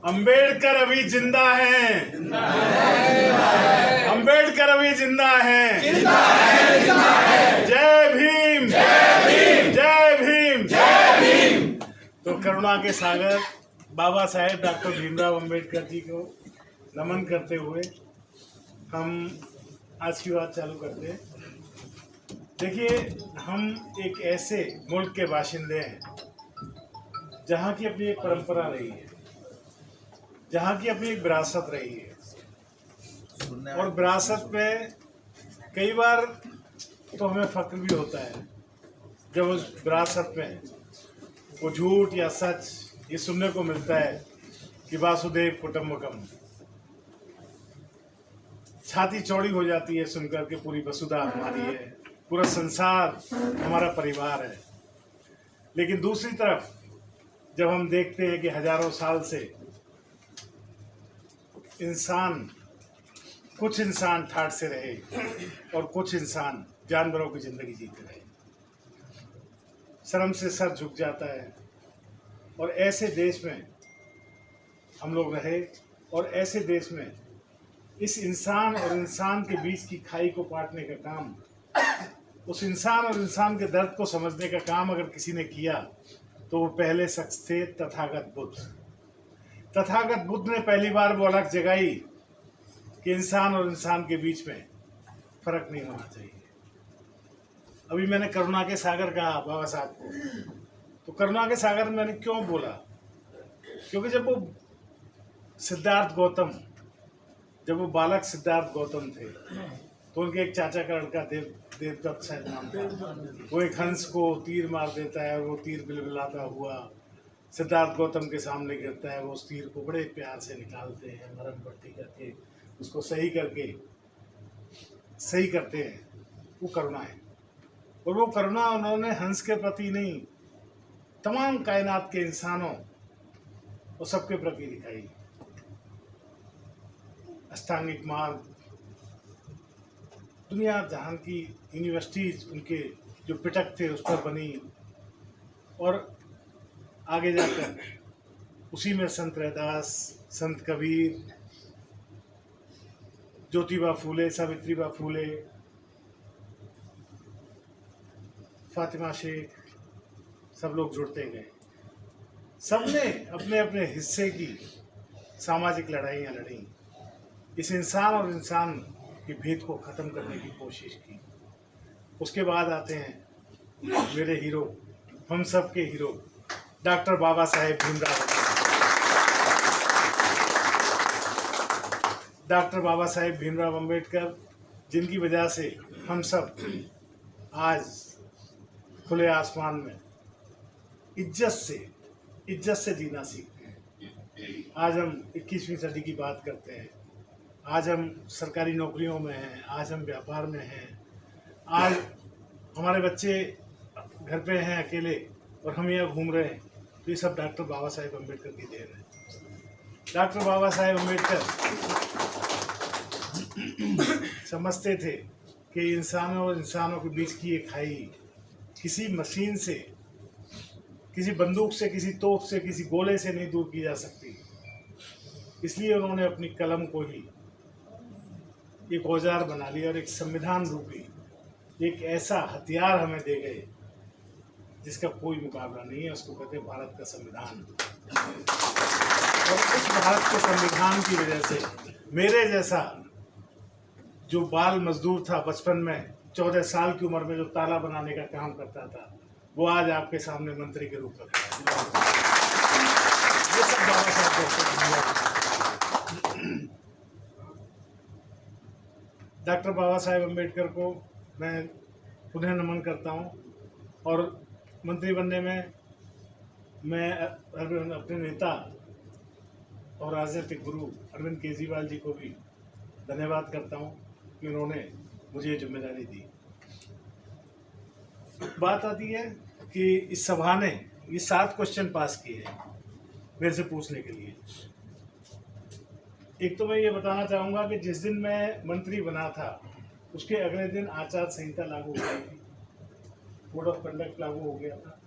अंबेडकर अभी जिंदा हैं। अंबेडकर अभी जिंदा हैं। जय भीम, जय भीम, जय भीम, जय भीम। तो करुणा के सागर बाबा साहेब डॉक्टर भीमराव अंबेडकर जी को नमन करते हुए हम आज की बात चालू करते हैं। देखिए, हम एक ऐसे मुल्क के बाशिंदे हैं जहाँ की अपनी एक परंपरा रही है, जहाँ की अपनी एक विरासत रही है, और विरासत में कई बार तो हमें फक्र भी होता है जब उस विरासत में वो झूठ या सच ये सुनने को मिलता है कि वासुदेव कुटुंबकम। छाती चौड़ी हो जाती है सुनकर के पूरी वसुधा हमारी है, पूरा संसार हमारा परिवार है। लेकिन दूसरी तरफ जब हम देखते हैं कि हजारों साल से कुछ इंसान ठाठ से रहे और कुछ इंसान जानवरों की जिंदगी जीते रहे, शर्म से सर झुक जाता है। और ऐसे देश में हम लोग रहे, और ऐसे देश में इस इंसान और इंसान के बीच की खाई को काटने का काम, उस इंसान और इंसान के दर्द को समझने का काम अगर किसी ने किया तो वो पहले शख्स थे तथागत बुद्ध। तथागत बुद्ध ने पहली बार वो अलग जगाई कि इंसान और इंसान के बीच में फर्क नहीं होना चाहिए। अभी मैंने करुणा के सागर कहा बाबा साहब को, तो करुणा के सागर मैंने क्यों बोला? क्योंकि जब वो बालक सिद्धार्थ गौतम थे तो उनके एक चाचा का लड़का देवदत्त शायद नाम था, वो एक हंस को तीर मार देता है और वो तीर बिलबिलाता हुआ सिद्धार्थ गौतम के सामने गिरता है। वो उस तीर को बड़े प्यार से निकालते हैं, मरहम पट्टी करके उसको सही करते हैं। वो करुणा है, और वो करुणा उन्होंने हंस के प्रति नहीं, तमाम कायनात के इंसानों और सबके प्रति दिखाई। अष्टांगिक मार्ग, दुनिया जहां की यूनिवर्सिटीज उनके जो पिटक थे उस पर बनी, और आगे जाकर उसी में संत रैदास, संत कबीर, ज्योतिबा फूले, सावित्रीबा फूले, फातिमा शेख, सब लोग जुड़ते गए। सबने अपने अपने हिस्से की सामाजिक लड़ाइयाँ लड़ी, इस इंसान और इंसान के भेद को ख़त्म करने की कोशिश की। उसके बाद आते हैं मेरे हीरो, हम सब के hero doctor Baba Saheb Bhimrao. Doctor Baba Saheb Bhimrao Ambedkar, जिनकी वजह से हम सब आज खुले आसमान में इज्जत से जीना सीखते हैं। आज हम 21वीं सदी की बात करते हैं, आज हम सरकारी नौकरियों में हैं, आज हम व्यापार में हैं, आज हमारे बच्चे घर पे हैं अकेले और हम यहाँ घूम रहे हैं। तो ये सब डॉक्टर बाबा साहेब अम्बेडकर की देन है। डॉक्टर बाबा साहेब अम्बेडकर समझते थे कि इंसानों और इंसानों के बीच की ये खाई किसी मशीन से, किसी बंदूक से, किसी तोप से, किसी गोले से नहीं दूर की जा सकती। इसलिए उन्होंने अपनी कलम को ही एक औजार बना लिया और एक संविधान रूपी एक ऐसा हथियार हमें दे गए जिसका कोई मुकाबला नहीं है। उसको कहते हैं भारत का संविधान। और उस भारत के संविधान की वजह से मेरे जैसा जो बाल मजदूर था बचपन में, 14 साल की उम्र में जो ताला बनाने का काम करता था, वो आज आपके सामने मंत्री के रूप में खड़ा है। ये सब बाबा साहब डॉक्टर बाबा साहेब अम्बेडकर को मैं पुनः नमन करता हूँ। और मंत्री बनने में मैं अपने नेता और राजनीतिक गुरु अरविंद केजरीवाल जी को भी धन्यवाद करता हूँ कि उन्होंने मुझे ये जिम्मेदारी दी। बात आती है कि इस सभा ने ये 7 क्वेश्चन पास किए हैं मेरे से पूछने के लिए। एक तो मैं ये बताना चाहूँगा कि जिस दिन मैं मंत्री बना था उसके अगले दिन आचार संहिता लागू हो गई थी, कोड ऑफ कंडक्ट लागू हो गया था।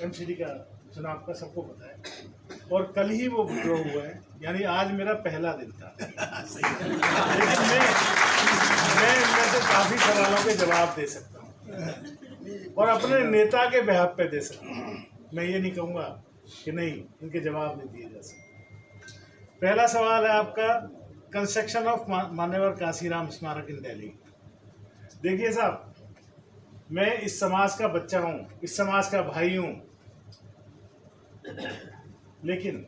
एमसीडी का चुनाव का सबको पता है। और कल ही वो विड्रॉ हुआ है, यानी आज मेरा पहला दिन था। लेकिन मैं इनमें से काफ़ी सवालों के जवाब दे सकता हूँ और अपने नेता के बेहद पे दे सकता हूँ। मैं ये नहीं कहूँगा कि नहीं, इनके जवाब नहीं दिए जा सकते। पहला सवाल है आपका, कंस्ट्रक्शन ऑफ मान्यवर कांसीराम स्मारक इन दिल्ली। देखिए साहब, मैं इस समाज का बच्चा हूँ, इस समाज का भाई हूँ, लेकिन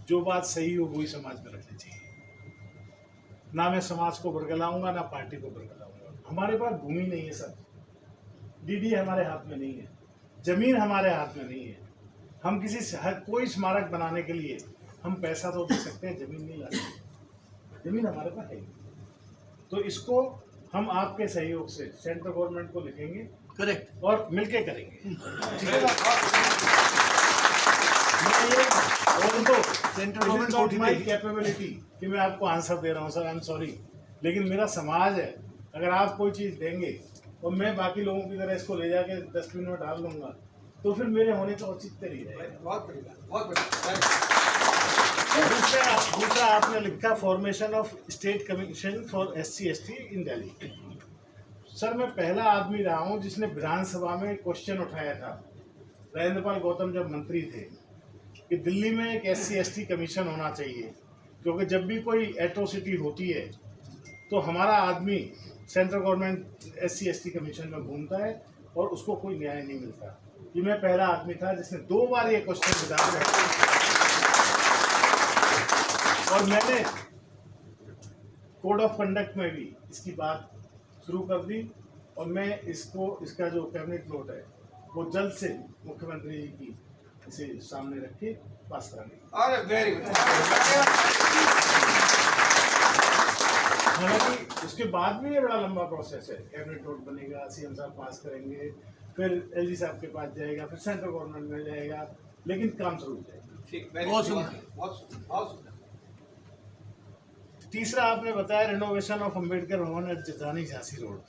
जो बात सही हो वही समाज में रखनी चाहिए। ना मैं समाज को बरगलाऊंगा, ना पार्टी को बरगलाऊंगा। हमारे पास भूमि नहीं है सर, डीडी हमारे हाथ में नहीं है, जमीन हमारे हाथ में नहीं है। हम कोई स्मारक बनाने के लिए हम पैसा तो दे सकते हैं, जमीन नहीं ला सकते। जमीन हमारे पास है, तो इसको हम आपके सहयोग से सेंट्रल गवर्नमेंट को लिखेंगे, करेक्ट, और मिलके करेंगे। ठीक है, सेंट्रल गवर्नमेंट माई कैपेबिलिटी कि मैं आपको आंसर दे रहा हूँ सर, आई एम सॉरी, लेकिन मेरा समाज है। अगर आप कोई चीज़ देंगे और मैं बाकी लोगों की तरह इसको ले जाके डस्टबिन में डाल दूंगा, तो फिर मेरे होने का औचित्य नहीं रहेगा। बहुत दूसरा आपने लिखा formation of state commission for SC/ST in Delhi. Sir, मैं पहला आदमी रहा हूँ जिसने विधानसभा में क्वेश्चन उठाया था, राजेंद्रपाल गौतम जब मंत्री थे, कि दिल्ली में एक SC/ST कमीशन होना चाहिए, क्योंकि जब भी कोई एट्रोसिटी होती है तो हमारा आदमी सेंट्रल गवर्नमेंट SC/ST कमीशन में घूमता है और उसको कोई न्याय नहीं मिलता। ये मैं पहला आदमी था जिसने 2 बार ये क्वेश्चन विधानसभा, और मैंने कोड ऑफ कंडक्ट में भी इसकी बात शुरू कर दी, और मैं इसका जो कैबिनेट नोट है वो जल्द से मुख्यमंत्री जी की इसे सामने रख के पास कराने। अरे वेरी गुड। हालांकि उसके बाद भी ये बड़ा लंबा प्रोसेस है, कैबिनेट नोट बनेगा, CM साहब पास करेंगे, फिर LG साहब के पास जाएगा, फिर सेंट्रल गवर्नमेंट में जाएगा, लेकिन काम शुरू हो जाएगा। तीसरा आपने बताया रिनोवेशन ऑफ अम्बेडकर भवन एट जितानी झांसी रोड।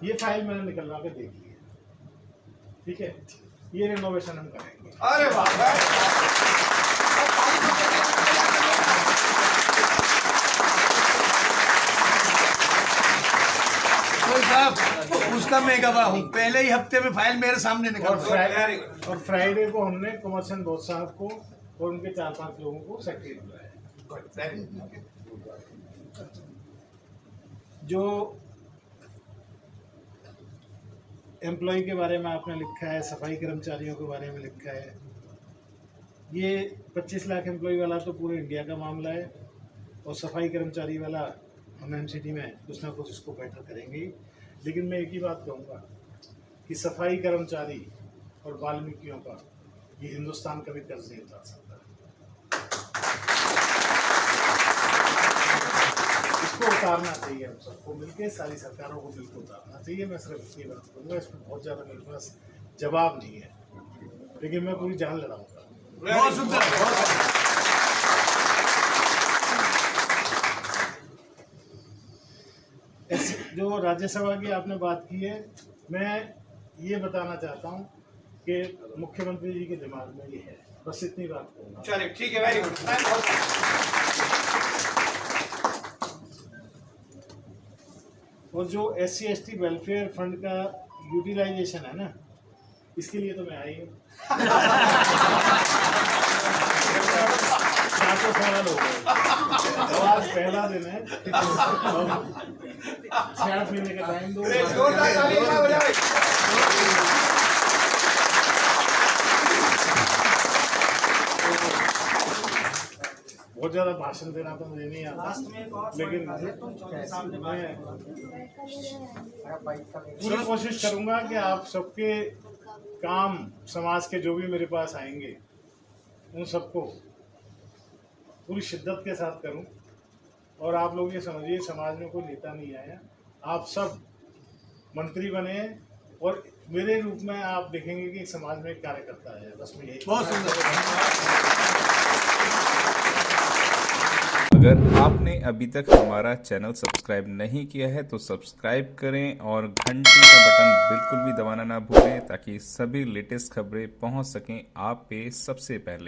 ये फाइल मैंने निकलवा के देख ली है, ठीक है, ये रिनोवेशन हम करेंगे। अरे साहब, उसका मैं गवाह हूँ, पहले ही हफ्ते में फाइल मेरे सामने निकल। और फ्राइडे को हमने कुमार बोस साहब को और उनके 4-5 लोगों को सेक्रेटरी बुलाया। जो एम्प्लॉय के बारे में आपने लिखा है, सफाई कर्मचारियों के बारे में लिखा है, ये 25 लाख एम्प्लॉय वाला तो पूरे इंडिया का मामला है, और सफाई कर्मचारी वाला हम MCT में कुछ ना कुछ इसको बेटर करेंगे। लेकिन मैं एक ही बात कहूँगा कि सफाई कर्मचारी और वाल्मीकियों का ये हिंदुस्तान कभी कर्ज नहीं उतार सकता। इसको उतारना चाहिए, हम सबको मिलकर, सारी सरकारों को मिलकर उतारना चाहिए। मैं सिर्फ इसलिए बात करूँगा, इसमें बहुत ज़्यादा मेरे पास जवाब नहीं है, लेकिन मैं पूरी जान लड़ाऊंगा। बहुत सुंदर। जो राज्यसभा की आपने बात की है, मैं ये बताना चाहता हूँ कि मुख्यमंत्री जी के दिमाग में ये है, बस इतनी बात करूँगा। चलिए ठीक है, वेरी गुड। और जो SC/ST वेलफेयर फंड का यूटिलाइजेशन है ना, इसके लिए तो मैं आई हूँ। 4 सवाल हो गए, आज पहला दिन है, 6 महीने का टाइम दो। बहुत ज़्यादा भाषण देना तो मुझे नहीं आता, लेकिन मैं पूरी कोशिश करूंगा कि आप सबके काम, समाज के जो भी मेरे पास आएंगे, उन सबको पूरी शिद्दत के साथ करूं। और आप लोग ये समझिए, समाज में कोई नेता नहीं आया, आप सब मंत्री बने, और मेरे रूप में आप देखेंगे कि समाज में एक कार्यकर्ता है। बस मैं यही। बहुत सुंदर। अगर आपने अभी तक हमारा चैनल सब्सक्राइब नहीं किया है तो सब्सक्राइब करें और घंटी का बटन बिल्कुल भी दबाना ना भूलें ताकि सभी लेटेस्ट खबरें पहुंच सकें आप पे सबसे पहले।